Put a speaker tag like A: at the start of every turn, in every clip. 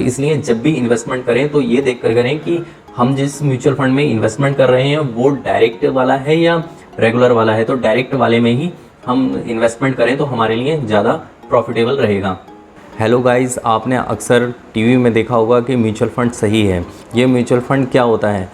A: इसलिए जब भी इन्वेस्टमेंट करें तो ये देख कर करें कि हम जिस म्यूचुअल फंड में इन्वेस्टमेंट कर रहे हैं वो डायरेक्ट वाला है या रेगुलर वाला है। तो डायरेक्ट वाले में ही हम इन्वेस्टमेंट करें तो हमारे लिए ज़्यादा प्रॉफिटेबल रहेगा। हेलो गाइस, आपने अक्सर टीवी में देखा होगा कि म्यूचुअल फंड सही है। ये म्यूचुअल फंड क्या होता है,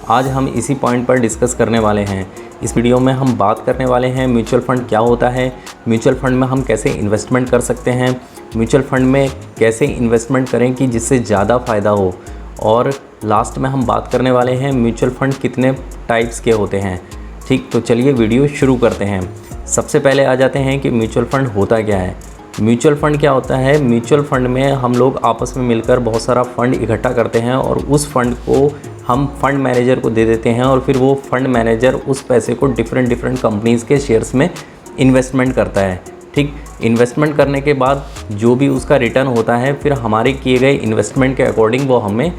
A: आज हम इसी पॉइंट पर डिस्कस करने वाले हैं। इस वीडियो में हम बात करने वाले हैं म्यूचुअल फंड क्या होता है, म्यूचुअल फंड में हम कैसे इन्वेस्टमेंट कर सकते हैं, म्यूचुअल फंड में कैसे इन्वेस्टमेंट करें कि जिससे ज़्यादा फ़ायदा हो, और लास्ट में हम बात करने वाले हैं म्यूचुअल फंड कितने टाइप्स के होते हैं। ठीक, तो चलिए वीडियो शुरू करते हैं। सबसे पहले आ जाते हैं कि म्यूचुअल फंड होता क्या है। म्यूचुअल फंड क्या होता है, म्यूचुअल फंड में हम लोग आपस में मिलकर बहुत सारा फंड इकट्ठा करते हैं और उस फंड को हम फंड मैनेजर को दे देते हैं और फिर वो फंड मैनेजर उस पैसे को डिफरेंट कंपनीज़ के शेयर्स में इन्वेस्टमेंट करता है। ठीक, इन्वेस्टमेंट करने के बाद जो भी उसका रिटर्न होता है फिर हमारे किए गए इन्वेस्टमेंट के अकॉर्डिंग वो हमें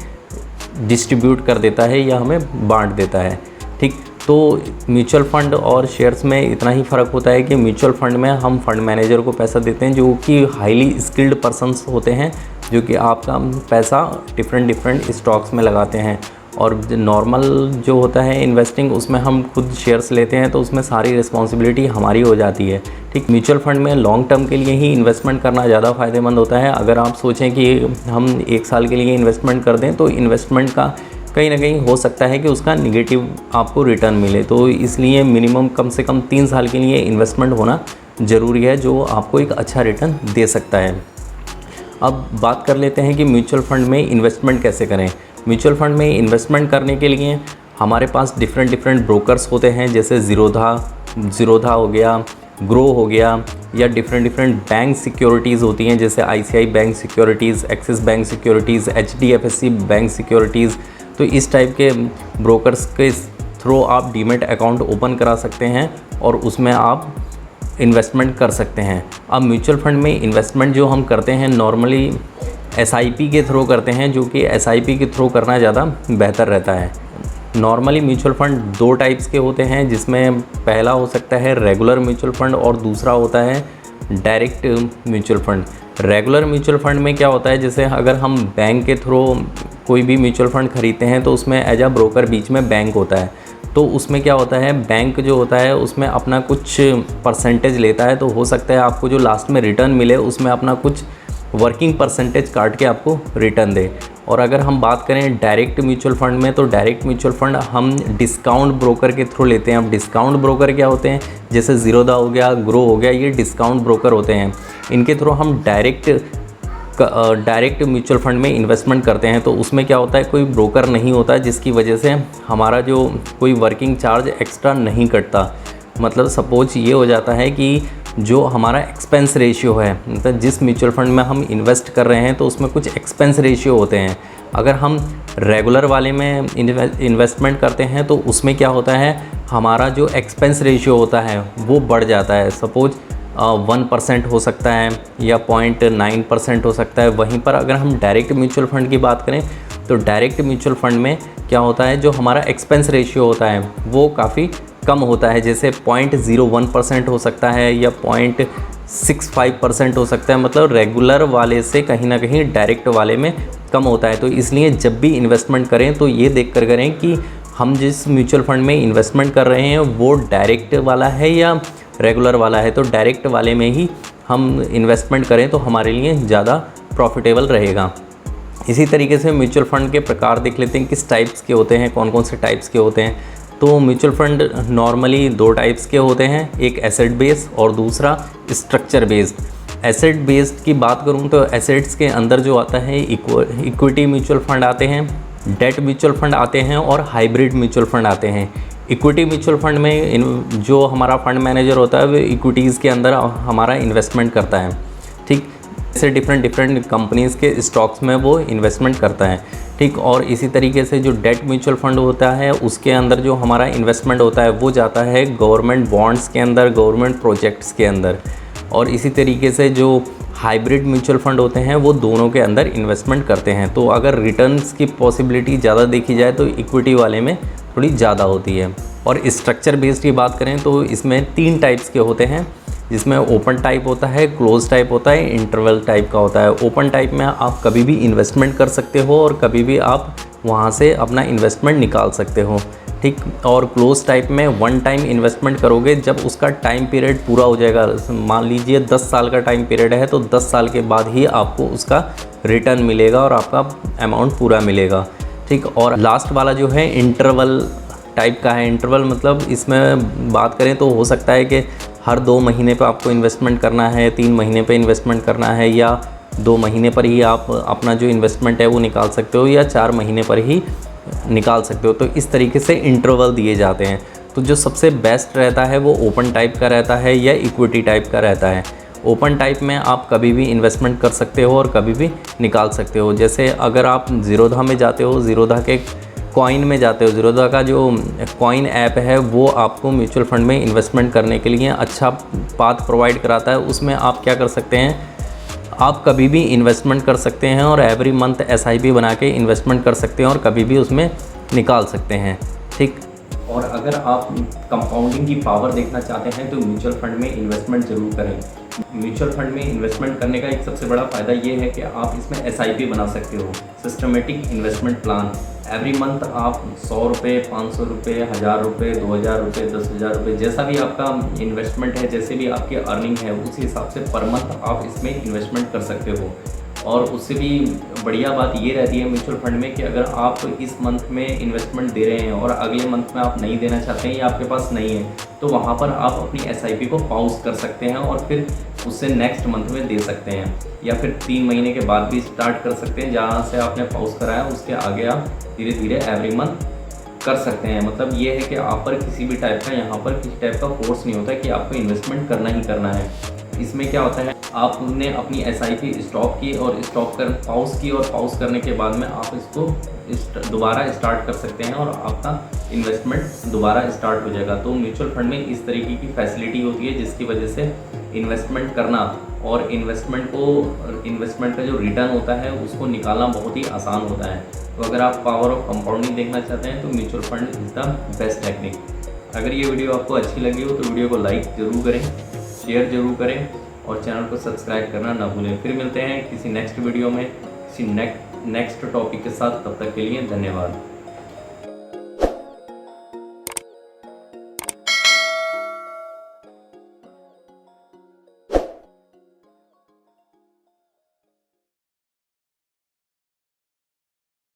A: डिस्ट्रीब्यूट कर देता है या हमें बांट देता है। ठीक, तो म्यूचुअल फ़ंड और शेयर्स में इतना ही फ़र्क होता है कि म्यूचुअल फ़ंड में हम फंड मैनेजर को पैसा देते हैं जो कि हाईली स्किल्ड पर्सन्स होते हैं, जो कि आपका पैसा डिफरेंट स्टॉक्स में लगाते हैं। और नॉर्मल जो होता है इन्वेस्टिंग, उसमें हम खुद शेयर्स लेते हैं तो उसमें सारी रिस्पॉन्सिबिलिटी हमारी हो जाती है। ठीक, म्यूचुअल फंड में लॉन्ग टर्म के लिए ही इन्वेस्टमेंट करना ज़्यादा फ़ायदेमंद होता है। अगर आप सोचें कि हम 1 साल के लिए इन्वेस्टमेंट कर दें तो इन्वेस्टमेंट का कहीं ना कहीं हो सकता है कि उसका निगेटिव आपको रिटर्न मिले, तो इसलिए मिनिमम कम से कम 3 साल के लिए इन्वेस्टमेंट होना ज़रूरी है जो आपको एक अच्छा रिटर्न दे सकता है। अब बात कर लेते हैं कि म्यूचुअल फंड में इन्वेस्टमेंट कैसे करें। म्यूचुअल फंड में इन्वेस्टमेंट करने के लिए हमारे पास डिफरेंट ब्रोकर्स होते हैं, जैसे ज़ीरोधा हो गया, ग्रो हो गया, या डिफरेंट बैंक सिक्योरिटीज़ होती हैं जैसे ICICI bank securities, axis bank securities, HDFC bank securities. तो इस टाइप के ब्रोकर्स के थ्रू आप डीमैट अकाउंट ओपन करा सकते हैं और उसमें आप इन्वेस्टमेंट कर सकते हैं। अब म्यूचुअल फंड में इन्वेस्टमेंट जो हम करते हैं नॉर्मली SIP के थ्रू करते हैं, जो कि SIP के थ्रू करना ज़्यादा बेहतर रहता है। नॉर्मली म्यूचुअल फंड 2 टाइप्स के होते हैं, जिसमें पहला हो सकता है रेगुलर म्यूचुअल फंड और दूसरा होता है direct mutual fund. Regular mutual fund में क्या होता है, जैसे अगर हम बैंक के थ्रू कोई भी म्यूचुअल फंड खरीदते हैं तो उसमें एज अ ब्रोकर बीच में बैंक होता है। तो उसमें क्या होता है, बैंक जो होता है उसमें अपना कुछ परसेंटेज लेता है, तो हो सकता है आपको जो लास्ट में रिटर्न मिले उसमें अपना कुछ वर्किंग परसेंटेज काट के आपको रिटर्न दे। और अगर हम बात करें डायरेक्ट म्यूचुअल फंड में, तो डायरेक्ट म्यूचुअल फंड हम डिस्काउंट ब्रोकर के थ्रू लेते हैं। अब डिस्काउंट ब्रोकर क्या होते हैं, जैसे ज़ीरोधा हो गया, ग्रो हो गया, ये डिस्काउंट ब्रोकर होते हैं। इनके थ्रू हम डायरेक्ट म्यूचुअल फंड में इन्वेस्टमेंट करते हैं। तो उसमें क्या होता है, कोई ब्रोकर नहीं होता, जिसकी वजह से हमारा जो कोई वर्किंग चार्ज एक्स्ट्रा नहीं कटता। मतलब सपोज ये हो जाता है कि जो हमारा एक्सपेंस रेशियो है, मतलब जिस म्यूचुअल फंड में हम इन्वेस्ट कर रहे हैं तो उसमें कुछ एक्सपेंस रेशियो होते हैं। अगर हम रेगुलर वाले में इन्वेस्टमेंट करते हैं तो उसमें क्या होता है, हमारा जो एक्सपेंस रेशियो होता है वो बढ़ जाता है। सपोज 1% हो सकता है या 0.9% हो सकता है। वहीं पर अगर हम डायरेक्ट म्यूचुअल फंड की बात करें तो डायरेक्ट म्यूचुअल फंड में क्या होता है, जो हमारा एक्सपेंस रेशियो होता है वो काफ़ी कम होता है, जैसे 0.01% हो सकता है या 0.65% हो सकता है। मतलब रेगुलर वाले से कहीं ना कहीं डायरेक्ट वाले में कम होता है। तो इसलिए जब भी इन्वेस्टमेंट करें तो ये देख कर करें कि हम जिस म्यूचुअल फंड में इन्वेस्टमेंट कर रहे हैं वो डायरेक्ट वाला है या रेगुलर वाला है। तो डायरेक्ट वाले में ही हम इन्वेस्टमेंट करें तो हमारे लिए ज़्यादा प्रॉफिटेबल रहेगा। इसी तरीके से म्यूचुअल फंड के प्रकार देख लेते हैं किस टाइप्स के होते हैं, कौन कौन से टाइप्स के होते हैं। तो म्यूचुअल फंड नॉर्मली 2 टाइप्स के होते हैं, एक एसेट बेस्ड और दूसरा स्ट्रक्चर बेस्ड। एसेट बेस्ड की बात करूं तो एसेट्स के अंदर जो आता है इक्विटी म्यूचुअल फंड आते हैं, डेट म्यूचुअल फंड आते हैं और हाइब्रिड म्यूचुअल फंड आते हैं। इक्विटी म्यूचुअल फंड में जो हमारा फंड मैनेजर होता है वो इक्विटीज़ के अंदर हमारा इन्वेस्टमेंट करता है। ठीक, जैसे डिफरेंट कंपनीज़ के स्टॉक्स में वो इन्वेस्टमेंट करता है। ठीक, और इसी तरीके से जो डेट म्यूचुअल फंड होता है उसके अंदर जो हमारा इन्वेस्टमेंट होता है वो जाता है गवर्नमेंट बॉन्ड्स के अंदर, गवर्नमेंट प्रोजेक्ट्स के अंदर। और इसी तरीके से जो हाइब्रिड म्यूचुअल फंड होते हैं वो दोनों के अंदर इन्वेस्टमेंट करते हैं। तो अगर रिटर्न्स की पॉसिबिलिटी ज़्यादा देखी जाए तो इक्विटी वाले में थोड़ी ज़्यादा होती है। और स्ट्रक्चर बेस्ड की बात करें तो इसमें 3 टाइप्स के होते हैं, जिसमें ओपन टाइप होता है, क्लोज टाइप होता है, इंटरवल टाइप का होता है। ओपन टाइप में आप कभी भी इन्वेस्टमेंट कर सकते हो और कभी भी आप वहाँ से अपना इन्वेस्टमेंट निकाल सकते हो, ठीक। और क्लोज टाइप में वन टाइम इन्वेस्टमेंट करोगे, जब उसका टाइम पीरियड पूरा हो जाएगा, मान लीजिए 10 साल का टाइम पीरियड है, तो 10 साल के बाद ही आपको उसका रिटर्न मिलेगा और आपका अमाउंट पूरा मिलेगा, ठीक। और लास्ट वाला जो है इंटरवल टाइप का है। इंटरवल मतलब इसमें बात करें तो हो सकता है कि हर 2 महीने पे आपको इन्वेस्टमेंट करना है, 3 महीने पे इन्वेस्टमेंट करना है, या 2 महीने पर ही आप अपना जो इन्वेस्टमेंट है वो निकाल सकते हो, या 4 महीने पर ही निकाल सकते हो। तो इस तरीके से इंटरवल दिए जाते हैं। तो जो सबसे बेस्ट रहता है वो ओपन टाइप का रहता है या इक्विटी टाइप का रहता है। ओपन टाइप में आप कभी भी इन्वेस्टमेंट कर सकते हो और कभी भी निकाल सकते हो। जैसे अगर आप ज़ीरोधा में जाते हो, ज़ीरोधा के कॉइन में जाते हो, ज़ीरोधा का जो कॉइन ऐप है वो आपको म्यूचुअल फंड में इन्वेस्टमेंट करने के लिए अच्छा पाथ प्रोवाइड कराता है। उसमें आप क्या कर सकते हैं, आप कभी भी इन्वेस्टमेंट कर सकते हैं और एवरी मंथ एसआईपी बना के इन्वेस्टमेंट कर सकते हैं और कभी भी उसमें निकाल सकते हैं, ठीक। और अगर आप कंपाउंडिंग की पावर देखना चाहते हैं तो म्यूचुअल फंड में इन्वेस्टमेंट ज़रूर करें। म्यूचुअल फंड में इन्वेस्टमेंट करने का एक सबसे बड़ा फ़ायदा ये है कि आप इसमें एसआईपी बना सकते हो, systematic investment plan. Every month आप 100 रुपये, 500 रुपये, 1000 रुपये, 2000 रुपये, 10,000 रुपये, जैसा भी आपका इन्वेस्टमेंट है, जैसे भी आपकी अर्निंग है, उस हिसाब से पर मंथ आप इसमें इन्वेस्टमेंट कर सकते हो। और उससे भी बढ़िया बात ये रहती है म्यूचुअल फंड में कि अगर आप इस मंथ में इन्वेस्टमेंट दे रहे हैं और अगले मंथ में आप नहीं देना चाहते हैं या आपके पास नहीं है, तो वहाँ पर आप अपनी एसआईपी को पॉज कर सकते हैं और फिर उससे नेक्स्ट मंथ में दे सकते हैं, या फिर 3 महीने के बाद भी स्टार्ट कर सकते हैं। जहाँ से आपने पॉज कराया उसके आगे आप धीरे धीरे एवरी मंथ कर सकते हैं। मतलब ये है कि आप पर किसी भी टाइप का, यहाँ पर किसी टाइप का फोर्स नहीं होता कि आपको इन्वेस्टमेंट करना ही करना है। इसमें क्या होता है, आपने अपनी एसआईपी स्टॉप की और पॉज की, और पॉज करने के बाद में आप इसको दोबारा स्टार्ट कर सकते हैं और आपका इन्वेस्टमेंट दोबारा स्टार्ट हो जाएगा। तो म्यूचुअल फंड में इस तरीके की फैसिलिटी होती है जिसकी वजह से इन्वेस्टमेंट करना और इन्वेस्टमेंट का जो रिटर्न होता है उसको निकालना बहुत ही आसान होता है। तो अगर आप पावर ऑफ कंपाउंडिंग देखना चाहते हैं तो mutual fund is the best technique. अगर ये वीडियो आपको अच्छी लगी हो तो वीडियो को लाइक ज़रूर करें, शेयर ज़रूर करें और चैनल को सब्सक्राइब करना ना भूलें। फिर मिलते हैं किसी नेक्स्ट वीडियो में किसी नेक्स्ट टॉपिक के साथ। तब तक के लिए धन्यवाद।